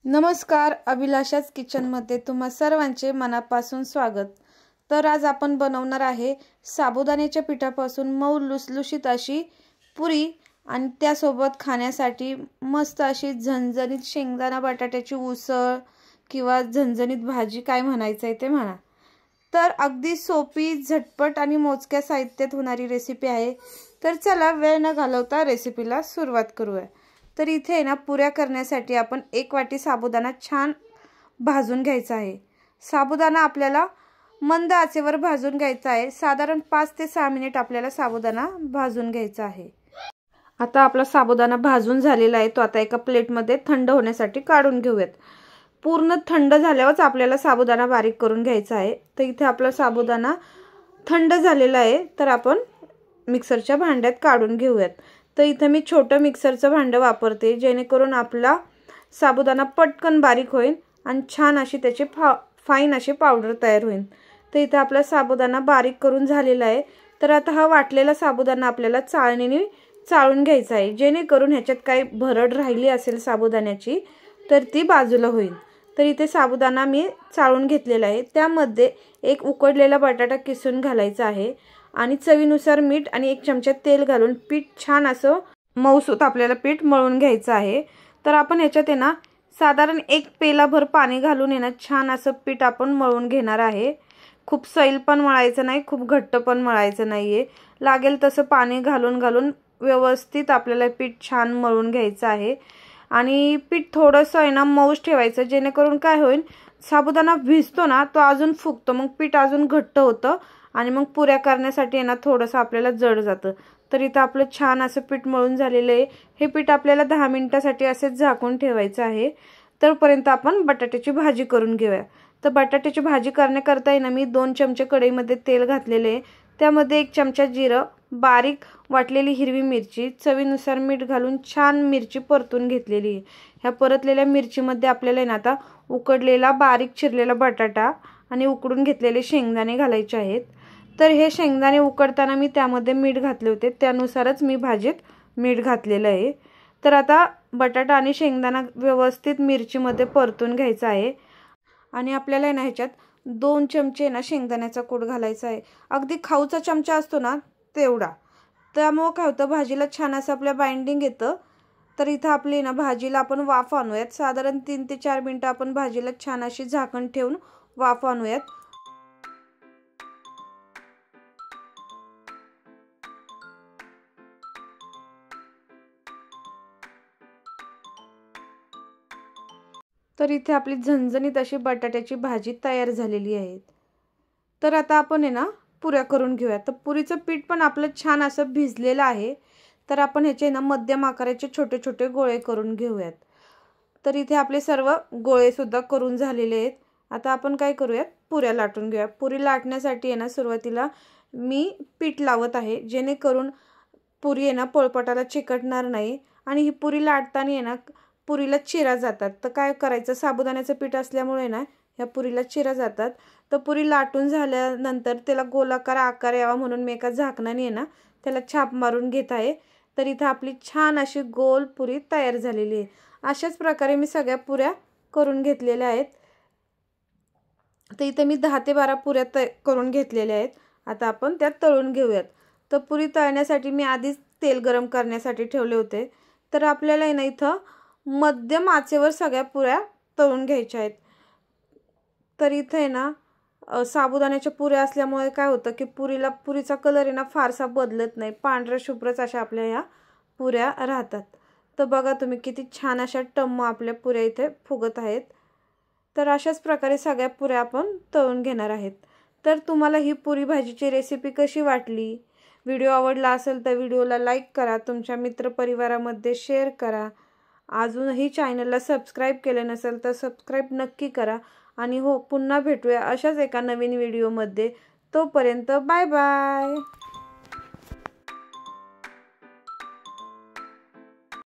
नमस्कार, अभिलाषाच किचनमध्ये तुम्हा सर्वांचे मनापासून स्वागत। तर आज आपण बनवणार आहे साबुदाण्याच्या पिठापासून मऊ लुसलुशीत अशी पुरी आणि त्यासोबत खाण्यासाठी मस्त अशी झणझणीत शेंगदाणा बटाट्याची उसळ किंवा झणझणीत भाजी काय म्हणायचं आहे ते म्हणा। तर अगदी सोपी, झटपट आणि मोजक्या साहित्यात होणारी रेसिपी आहे। तर चला वेळ न घालवता रेसिपीला सुरुवात करूया। तर इथे ना पुऱ्या करण्यासाठी आपण 1 वाटी साबुदाणा छान भाजून घ्यायचा आहे। साबुदाणा आपल्याला मंद आचेवर भाजून घ्यायचा आहे। साधारण 5 ते 6 मिनिट आपल्याला साबुदाणा भाजून घ्यायचा आहे। आता आपला साबुदाणा भाजून झालेला आहे। तो आता एका प्लेटमध्ये थंड होण्यासाठी काढून घेऊयात। पूर्ण थंड झाल्यावरच आपल्याला साबुदाणा बारीक करून घ्यायचा आहे। तर इथे आपला साबुदाणा थंड झालेला आहे। तर आपण मिक्सरच्या भांड्यात काढून घेऊयात। तर इथे मी छोटं मिक्सरचं भांडं वापरते, जेणेकरून आपला साबुदाणा पटकन बारीक होईल आणि छान अशी त्याची फाईन अशी पावडर तयार होईल। तर इथे आपला साबुदाणा बारीक करून झालेला आहे। तर आता हा वाटलेला साबुदाणा आपल्याला चाळणीने चाळून घ्यायचा आहे, जेणेकरून ह्याच्यात काही भरड राहिली असेल साबुदाण्याची तर ती बाजूला होईल। तर इथे साबुदाणा मी चाळून घेतलेला आहे। त्यामध्ये एक उकडलेला बटाटा किसून घालायचा आहे आणि चवीनुसार मीठ आणि 1 चमचा तेल घालून पीठ छान असं मऊसूत आपल्याला पीठ मळून घ्यायचं आहे। तर आपण ह्याच्यात आहे ना साधारण 1 पेलाभर पाणी घालून ना छान असं पीठ आपण मळून घेणार आहे। खूप सैल पण मळायचं नाही, खूप घट्ट पण मळायचं नाहीये। लागेल तसं पाणी घालून व्यवस्थित आपल्याला पीठ छान मळून घ्यायचं आहे। आणि पीठ थोडंसं आहे ना मऊच ठेवायचं, जेणेकरून काय होईल, साबुदाणा भिजतो ना तो अजून फुगतो, मग पीठ अजून घट्ट होतं आणि मग पुऱ्या करण्यासाठी आहे ना थोडंसं आपल्याला जड जातं। तर इथं आपलं छान असं पीठ मळून झालेलं आहे। हे पीठ आपल्याला 10 मिनिटासाठी असेच झाकून ठेवायचं आहे। तोपर्यंत आपण बटाट्याची भाजी करून घेऊया। तर बटाट्याची भाजी करण्याकरता आहे ना मी 2 चमचे कढईमध्ये तेल घातलेले आहे। त्यामध्ये 1 चमचा जिरं, बारीक वाटलेली हिरवी मिरची, चवीनुसार मीठ घालून छान मिरची परतून घेतलेली आहे। ह्या परतलेल्या मिरचीमध्ये आपल्याला ना आता उकडलेला बारीक चिरलेला बटाटा आणि उकडून घेतलेले शेंगदाणे घालायचे आहेत। तर हे शेंगदाणे उकडताना मी त्यामध्ये मीठ घातले होते, त्यानुसारच मी भाजीत मीठ घातलेलं आहे। तर आता बटाटा आणि शेंगदाणा व्यवस्थित मिरचीमध्ये परतून घ्यायचा आहे आणि आपल्याला ना ह्याच्यात 2 चमचे ना शेंगदाण्याचा कूट घालायचा आहे। अगदी खाऊचा चमचा असतो ना तेवढा। त्यामुळे काय होतं, भाजीला छान असं आपल्या बाइंडिंग येतं। तर इथं आपली ना भाजीला आपण वाफ आणूयात। साधारण 3 ते 4 मिनिटं आपण भाजीला छान अशी झाकण ठेवून वाफ आणूयात। तर इथे आपली झणझणीत अशी बटाट्याची भाजी तयार झालेली आहे। तर आता आपण आहे ना पुऱ्या करून घेऊया। तर पुरीचं पीठ पण आपलं छान असं भिजलेलं आहे। तर आपण ह्याचे ना मध्यम आकाराचे छोटे छोटे गोळे करून घेऊयात। तर इथे आपले सर्व गोळे सुद्धा करून झालेले आहेत। आता आपण काय करूयात, पुऱ्या लाटून घेऊया। पुरी लाटण्यासाठी आहे ना सुरुवातीला मी पीठ लावत आहे, जेणेकरून पुरी आहे ना पोळपाटाला चिकटणार नाही आणि ही पुरी लाटताना आहे ना पुरीला चिरा जातात। तर काय करायचं, साबुदाण्याचं पीठ असल्यामुळे ना ह्या पुरीला चिरा जातात। तर पुरी लाटून झाल्यानंतर त्याला गोलाकार आकार यावा म्हणून मी एका झाकणाने आहे ना त्याला छाप मारून घेत आहे। तर इथं आपली छान अशी गोल पुरी तयार झालेली आहे। अशाच प्रकारे मी सगळ्या पुऱ्या करून घेतलेल्या आहेत। तर इथे मी 10 ते 12 पुऱ्या करून घेतलेल्या आहेत। आता आपण त्या तळून घेऊयात। तर पुरी तळण्यासाठी मी आधीच तेल गरम करण्यासाठी ठेवले होते। तर आपल्याला आहे ना इथं मध्यम आचेवर सगळ्या पुऱ्या तळून घ्यायच्या आहेत। तर इथे आहे ना साबुदाण्याच्या पुऱ्या असल्यामुळे काय होतं की पुरीचा कलर आहे ना फारसा बदलत नाही, पांढऱ्या शुभ्रच अशा आपल्या ह्या पुऱ्या राहतात। तर बघा तुम्ही किती छान अशा टम्म आपल्या पुऱ्या इथे फुगत आहेत। तर अशाच प्रकारे सगळ्या पुऱ्या आपण तळून घेणार आहेत। तर तुम्हाला ही पुरी भाजीची रेसिपी कशी वाटली? व्हिडिओ आवडला असेल तर व्हिडिओला लाईक करा, तुमच्या मित्रपरिवारामध्ये शेअर करा। अजूनही चॅनलला सबस्क्राईब केले नसेल तर सबस्क्राईब नक्की करा। आणि हो, पुन्हा भेटूया अशाच एका नवीन व्हिडिओमध्ये। तोपर्यंत बाय बाय।